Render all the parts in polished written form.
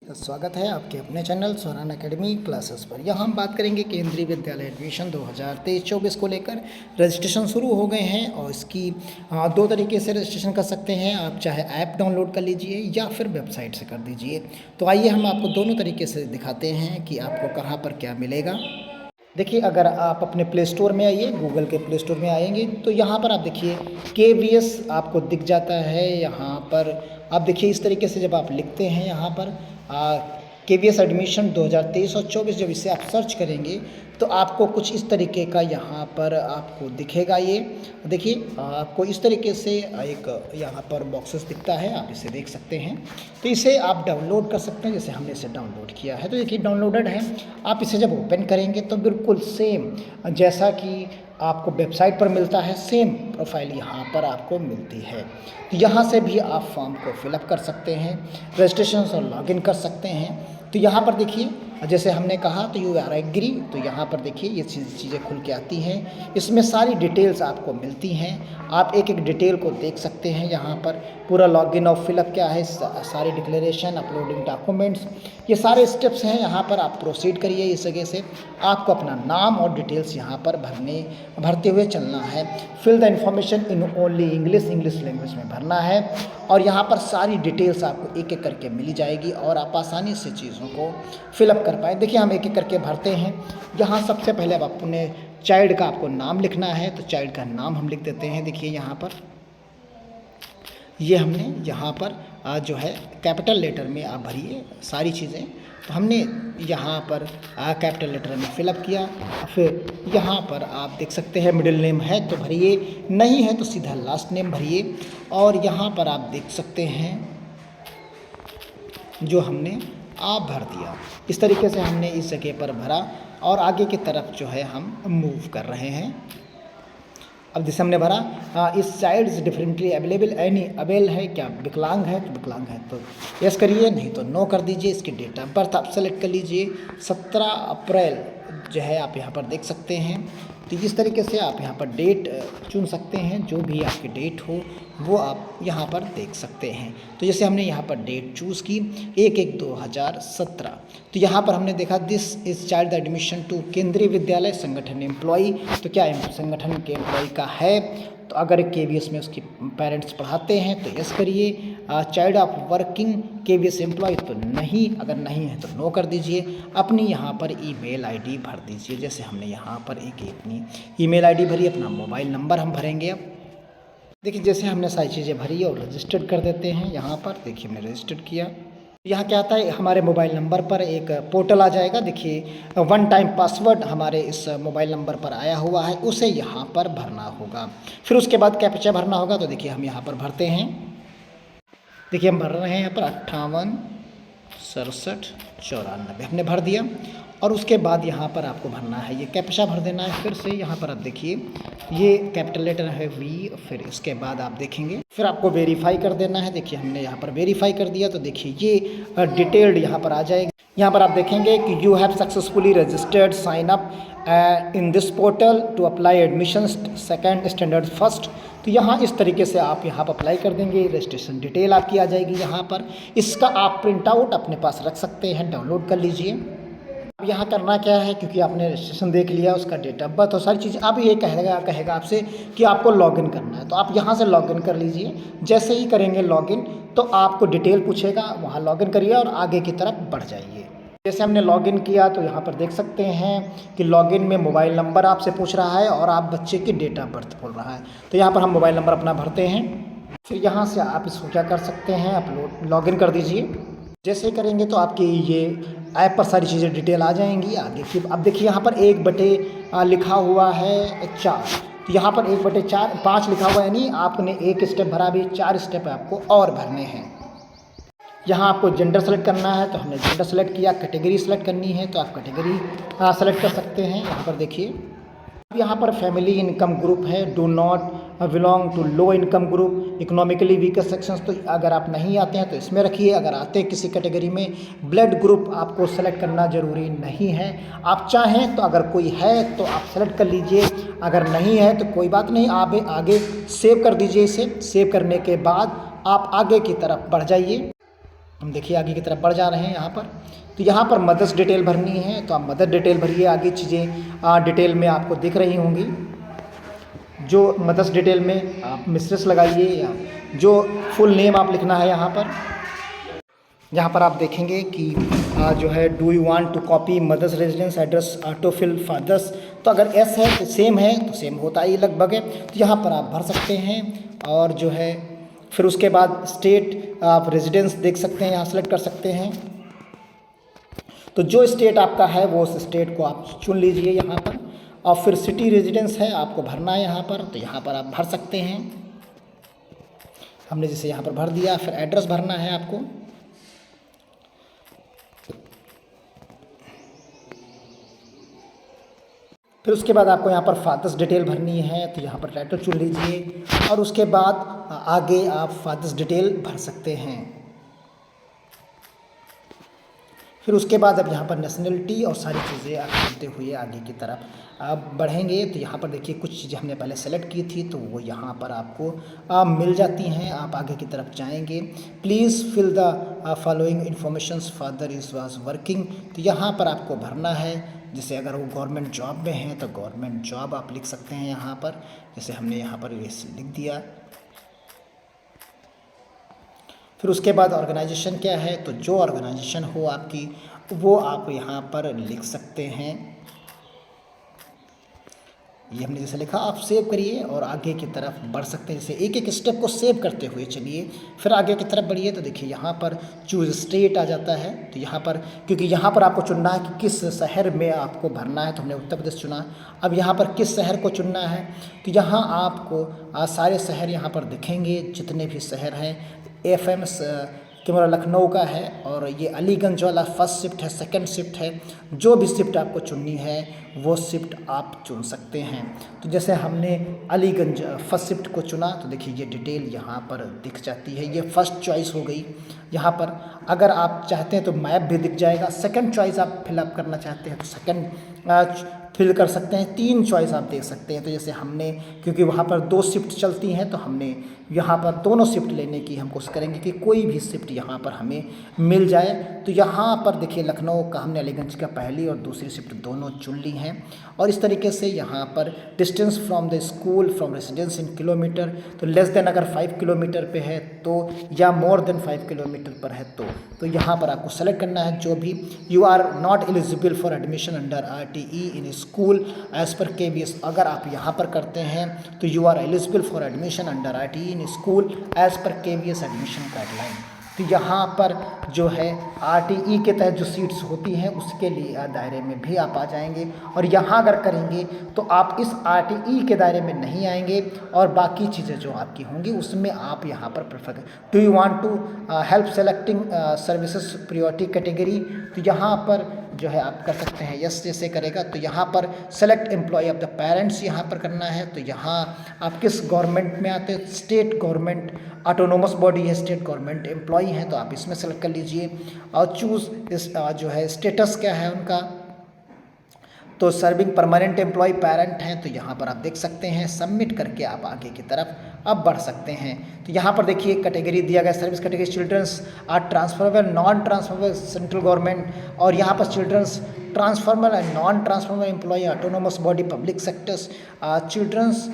तो स्वागत है आपके अपने चैनल स्वरान एकेडमी क्लासेस पर। यहाँ हम बात करेंगे केंद्रीय विद्यालय एडमिशन 2023-24 को लेकर। रजिस्ट्रेशन शुरू हो गए हैं और इसकी दो तरीके से रजिस्ट्रेशन कर सकते हैं। आप चाहे ऐप डाउनलोड कर लीजिए या फिर वेबसाइट से कर दीजिए। तो आइए हम आपको दोनों तरीके से दिखाते हैं कि आपको कहाँ पर क्या मिलेगा। देखिए, अगर आप अपने प्ले स्टोर में आइए, गूगल के प्ले स्टोर में आएंगे तो यहाँ पर आप देखिए KVS आपको दिख जाता है। यहाँ पर आप देखिए इस तरीके से जब आप लिखते हैं यहाँ पर KVS एडमिशन 2023 और 24, जब इसे आप सर्च करेंगे तो आपको कुछ इस तरीके का यहाँ पर आपको दिखेगा। ये देखिए आपको इस तरीके से एक यहाँ पर बॉक्सेस दिखता है, आप इसे देख सकते हैं। तो इसे आप डाउनलोड कर सकते हैं, जैसे हमने इसे डाउनलोड किया है। तो देखिए डाउनलोडेड है। आप इसे जब ओपन करेंगे तो बिल्कुल सेम जैसा कि आपको वेबसाइट पर मिलता है, सेम प्रोफाइल यहाँ पर आपको मिलती है। तो यहाँ से भी आप फॉर्म को फिलअप कर सकते हैं, रजिस्ट्रेशन और लॉगिन कर सकते हैं। तो यहाँ पर देखिए जैसे हमने कहा तो यू आर एग्री, तो यहाँ पर देखिए ये चीज़ें खुल के आती हैं। इसमें सारी डिटेल्स आपको मिलती हैं। आप एक एक डिटेल को देख सकते हैं। यहाँ पर पूरा लॉगिन और फिलअप क्या है, सारी डिक्लेरेशन, अपलोडिंग डॉक्यूमेंट्स, ये सारे स्टेप्स हैं। यहाँ पर आप प्रोसीड करिए। इस जगह से आपको अपना नाम और डिटेल्स यहाँ पर भरते हुए चलना है। Fill the information in only English language में भरना है। और यहाँ पर सारी डिटेल्स आपको एक एक करके मिली जाएगी और आप आसानी से चीज़ों को फिलअप कर पाए। देखिए हम एक एक करके भरते हैं। यहाँ सबसे पहले अब अपने चाइल्ड का आपको नाम लिखना है, तो चाइल्ड का नाम हम लिख देते हैं। देखिए यहाँ पर ये हमने यहाँ पर जो है कैपिटल लेटर में आप भरिए सारी चीज़ें। तो हमने यहाँ पर कैपिटल लेटर में फिलअप किया। फिर यहाँ पर आप देख सकते हैं मिडिल नेम है तो भरिए, नहीं है तो सीधा लास्ट नेम भरिए। और यहाँ पर आप देख सकते हैं जो हमने आप भर दिया। इस तरीके से हमने इस जगह पर भरा और आगे की तरफ जो है हम मूव कर रहे हैं। अब जैसे हमने भरा इस child is differently available any, avail है क्या, विकलांग है तो विकलांग है तो यस करिए, नहीं तो नो कर दीजिए। इसकी डेट ऑफ बर्थ आप सेलेक्ट कर लीजिए। 17 अप्रैल जो है आप यहाँ पर देख सकते हैं। तो इस तरीके से आप यहाँ पर डेट चुन सकते हैं, जो भी आपकी डेट हो वो आप यहाँ पर देख सकते हैं। तो जैसे हमने यहाँ पर डेट चूज़ की 1/1/2017। तो यहाँ पर हमने देखा this is child admission to Kendriya Vidyalaya संगठन एम्प्लॉई। तो क्या संगठन के एम्प्लॉय का है, तो अगर KVS में उसके पेरेंट्स पढ़ाते हैं तो यस करिए। Child of working KVS employ तो नहीं, अगर नहीं है तो नो कर दीजिए। अपनी यहाँ पर ईमेल आईडी भर दीजिए। जैसे हमने यहाँ पर एक अपनी ईमेल आईडी भरी, अपना मोबाइल नंबर हम भरेंगे। अब देखिए जैसे हमने सारी चीज़ें भरी और रजिस्टर्ड कर देते हैं। यहाँ पर देखिए हमने रजिस्टर्ड किया। यहाँ क्या आता है, हमारे मोबाइल नंबर पर एक पोर्टल आ जाएगा। देखिए 1 टाइम पासवर्ड हमारे इस मोबाइल नंबर पर आया हुआ है, उसे यहाँ पर भरना होगा। फिर उसके बाद कैप्चा भरना होगा। तो देखिए हम यहाँ पर भरते हैं। देखिए हम भर रहे हैं यहाँ पर 58 67 94 हमने भर दिया। और उसके बाद यहाँ पर आपको भरना है, ये कैप्चा भर देना है। फिर से यहाँ पर आप देखिए ये कैपिटल लेटर है V, फिर इसके बाद आप देखेंगे फिर आपको वेरीफाई कर देना है। देखिए हमने यहाँ पर वेरीफाई कर दिया। तो देखिए ये डिटेल्ड यहाँ पर आ जाएगी। यहाँ पर आप देखेंगे कि you have successfully registered sign up in this portal to apply admission second standard first. तो यहाँ इस तरीके से आप यहाँ पर अप्लाई कर देंगे। रजिस्ट्रेशन डिटेल आपकी आ जाएगी यहाँ पर। इसका आप प्रिंट आउट अपने पास रख सकते हैं, डाउनलोड कर लीजिए। अब यहाँ करना क्या है, क्योंकि आपने रजिस्ट्रेशन देख लिया, उसका डेट ऑफ बर्थ और सारी चीज़ें, अब ये कहेगा आपसे कि आपको लॉगिन करना है। तो आप यहाँ से लॉगिन कर लीजिए। जैसे ही करेंगे लॉगिन तो आपको डिटेल पूछेगा, वहाँ लॉगिन करिए और आगे की तरफ बढ़ जाइए। जैसे हमने लॉगिन किया तो यहाँ पर देख सकते हैं कि लॉगिन में मोबाइल नंबर आपसे पूछ रहा है और आप बच्चे की डेट ऑफ बर्थ बोल रहा है। तो यहाँ पर हम मोबाइल नंबर अपना भरते हैं। फिर यहाँ से आप इसको क्या कर सकते हैं, अपलोड लॉगिन कर दीजिए। जैसे करेंगे तो आपकी ये ऐप पर सारी चीज़ें डिटेल आ जाएंगी आगे की। अब देखिए यहाँ पर 1/, लिखा हुआ है 4। तो यहाँ पर 1/4 5 लिखा हुआ है, यानी आपने एक स्टेप भरा, भी 4 स्टेप आपको और भरने हैं। यहाँ आपको जेंडर सेलेक्ट करना है, तो हमने जेंडर सेलेक्ट किया। कैटेगरी सेलेक्ट करनी है तो आप कैटेगरी सेलेक्ट कर सकते हैं। यहाँ पर देखिए अब यहाँ पर फैमिली इनकम ग्रुप है, do not belong to low income group, economically weaker sections. तो अगर आप नहीं आते हैं तो इसमें रखिए। अगर आते हैं किसी कैटेगरी में, ब्लड ग्रुप आपको सेलेक्ट करना ज़रूरी नहीं है। आप चाहें तो अगर कोई है तो आप सेलेक्ट कर लीजिए, अगर नहीं है तो कोई बात नहीं, आप आगे सेव कर दीजिए। इसे सेव करने के बाद आप आगे की तरफ बढ़ जाइए। हम देखिए आगे की तरफ बढ़ जा रहे हैं यहाँ पर। तो यहाँ पर मदर्स डिटेल भरनी है, तो आप मदर डिटेल भरिए। आगे चीज़ें डिटेल में आपको दिख रही होंगी। जो मदर्स डिटेल में आप मिसेस लगाइए, या जो फुल नेम आप लिखना है यहाँ पर। यहाँ पर आप देखेंगे कि जो है do you want to copy mother's residence address autofill father's. तो अगर एस है तो सेम होता ही लगभग है, तो यहाँ पर आप भर सकते हैं। और जो है फिर उसके बाद स्टेट आप रेजिडेंस देख सकते हैं, यहाँ सेलेक्ट कर सकते हैं। तो जो स्टेट आपका है वो उस स्टेट को आप चुन लीजिए यहाँ पर। और फिर सिटी रेजिडेंस है आपको भरना है यहाँ पर, तो यहाँ पर आप भर सकते हैं। हमने जैसे यहाँ पर भर दिया। फिर एड्रेस भरना है आपको। फिर उसके बाद आपको यहाँ पर फादर्स डिटेल भरनी है, तो यहाँ पर टाइटल चुन लीजिए। और उसके बाद आगे आप फादर्स डिटेल भर सकते हैं। फिर उसके बाद अब यहाँ पर नेशनलिटी और सारी चीज़ें आप चलते हुए आगे की तरफ आप बढ़ेंगे। तो यहाँ पर देखिए कुछ चीज़ें हमने पहले सेलेक्ट की थी, तो वो यहाँ पर आपको मिल जाती हैं। आप आगे की तरफ जाएंगे। Please fill the following informations father is was working. तो यहाँ पर आपको भरना है। जैसे अगर वो गवर्नमेंट जॉब में हैं तो गवर्नमेंट जॉब आप लिख सकते हैं यहाँ पर। जैसे हमने यहाँ पर ये लिख दिया। फिर उसके बाद ऑर्गेनाइजेशन क्या है, तो जो ऑर्गेनाइजेशन हो आपकी वो आप यहाँ पर लिख सकते हैं। ये हमने जैसे लिखा, आप सेव करिए और आगे की तरफ बढ़ सकते हैं। जैसे एक एक स्टेप को सेव करते हुए चलिए, फिर आगे की तरफ बढ़िए। तो देखिए यहाँ पर चूज स्टेट आ जाता है। तो यहाँ पर क्योंकि यहाँ पर आपको चुनना है कि किस शहर में आपको भरना है, तो हमने उत्तर प्रदेश चुना। अब यहाँ पर किस शहर को चुनना है, तो यहाँ आपको सारे शहर यहाँ पर दिखेंगे, जितने भी शहर हैं। FM कैमरा लखनऊ का है, और ये अलीगंज वाला फर्स्ट शिफ्ट है, सेकंड शिफ्ट है। जो भी शिफ्ट आपको चुननी है वो शिफ्ट आप चुन सकते हैं। तो जैसे हमने अलीगंज फर्स्ट शिफ्ट को चुना, तो देखिए ये डिटेल यहाँ पर दिख जाती है। ये फर्स्ट चॉइस हो गई। यहाँ पर अगर आप चाहते हैं तो मैप भी दिख जाएगा। सेकंड चॉइस आप फिलअप करना चाहते हैं तो सेकंड फिल कर सकते हैं। 3 चॉइस आप देख सकते हैं। तो जैसे हमने, क्योंकि वहाँ पर 2 शिफ्ट चलती हैं, तो हमने यहाँ पर दोनों शिफ्ट लेने की हम कोशिश करेंगे कि कोई भी शिफ्ट यहाँ पर हमें मिल जाए। तो यहाँ पर देखिए लखनऊ का हमने अलीगंज का पहली और दूसरी शिफ्ट दोनों चुन ली हैं। और इस तरीके से यहाँ पर distance from the school from residence in kilometre, तो लेस देन अगर 5 किलोमीटर पे है तो, या मोर देन 5 किलोमीटर पर है तो यहाँ पर आपको सेलेक्ट करना है। जो भी you are not eligible for admission under RTE in school as per KVS, अगर आप यहाँ पर करते हैं तो you are eligible for admission under RTE in school as per KVS admission guideline. तो यहाँ पर जो है RTE के तहत जो सीट्स होती हैं उसके लिए दायरे में भी आप आ जाएंगे। और यहाँ अगर करेंगे तो आप इस RTE के दायरे में नहीं आएंगे, और बाकी चीज़ें जो आपकी होंगी उसमें आप यहाँ पर प्रेफर करें। Do you want to help selecting services priority category, तो यहाँ पर जो है आप कर सकते हैं यस जैसे करेगा। तो यहाँ पर select employ of the parents यहाँ पर करना है। तो यहाँ आप किस गवर्नमेंट में आते हैं, स्टेट गवर्नमेंट ऑटोनोमस बॉडी है, स्टेट गवर्नमेंट एम्प्लॉई हैं, तो आप इसमें सेलेक्ट कर लीजिए। और चूज़ इस जो है स्टेटस क्या है उनका, तो सर्विंग परमानेंट एम्प्लॉय पेरेंट हैं, तो यहाँ पर आप देख सकते हैं। सबमिट करके आप आगे की तरफ अब बढ़ सकते हैं। तो यहाँ पर देखिए कैटेगरी दिया गया, service category childrens are transferable non transferable central government, और यहाँ पर childrens transformer and non transformer employ autonomous body public sectors, childrens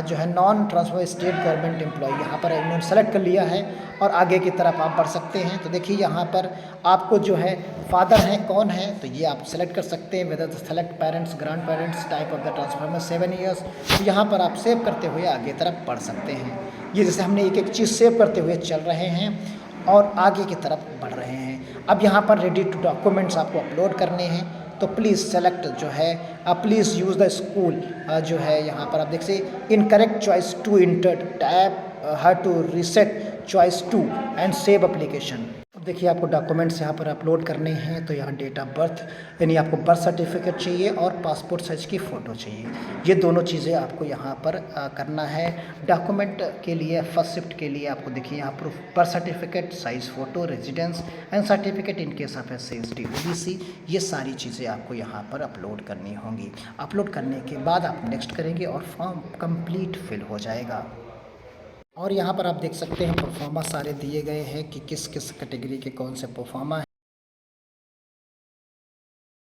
जो है non transformer state government employ, यहाँ पर इन्होंने सेलेक्ट कर लिया है। और आगे की तरफ आप बढ़ सकते हैं। तो देखिए यहाँ पर आपको जो है फादर हैं कौन है, तो ये आप सेलेक्ट कर सकते हैं। Whether select parents grandparents type of the transformer 7 years, तो यहाँ पर आप सेव करते हुए आगे तरफ बढ़ सकते हैं। ये जैसे हमने एक एक चीज़ सेव करते हुए चल रहे हैं और आगे की तरफ बढ़ रहे हैं। अब यहाँ पर रेडी टू डॉक्यूमेंट्स आपको अपलोड करने हैं, तो प्लीज़ सेलेक्ट जो है प्लीज़ यूज़ द स्कूल जो है यहाँ पर आप देख सकते incorrect choice to enter tab how to reset choice 2 and save application. अब देखिए आपको डॉक्यूमेंट्स यहाँ पर अपलोड करने हैं। तो यहाँ डेट ऑफ बर्थ यानी आपको बर्थ सर्टिफिकेट चाहिए और पासपोर्ट साइज की फ़ोटो चाहिए। ये दोनों चीज़ें आपको यहाँ पर करना है। डॉक्यूमेंट के लिए फर्स्ट शिफ्ट के लिए आपको देखिए यहाँ proof birth certificate size photo residence and certificate in case of SC ST OBC, ये सारी चीज़ें आपको यहाँ पर अपलोड करनी होंगी। अपलोड करने के बाद आप नेक्स्ट करेंगे और फॉर्म कंप्लीट फिल हो जाएगा। और यहाँ पर आप देख सकते हैं परफॉर्मा सारे दिए गए हैं कि किस किस कैटेगरी के कौन से परफॉर्मा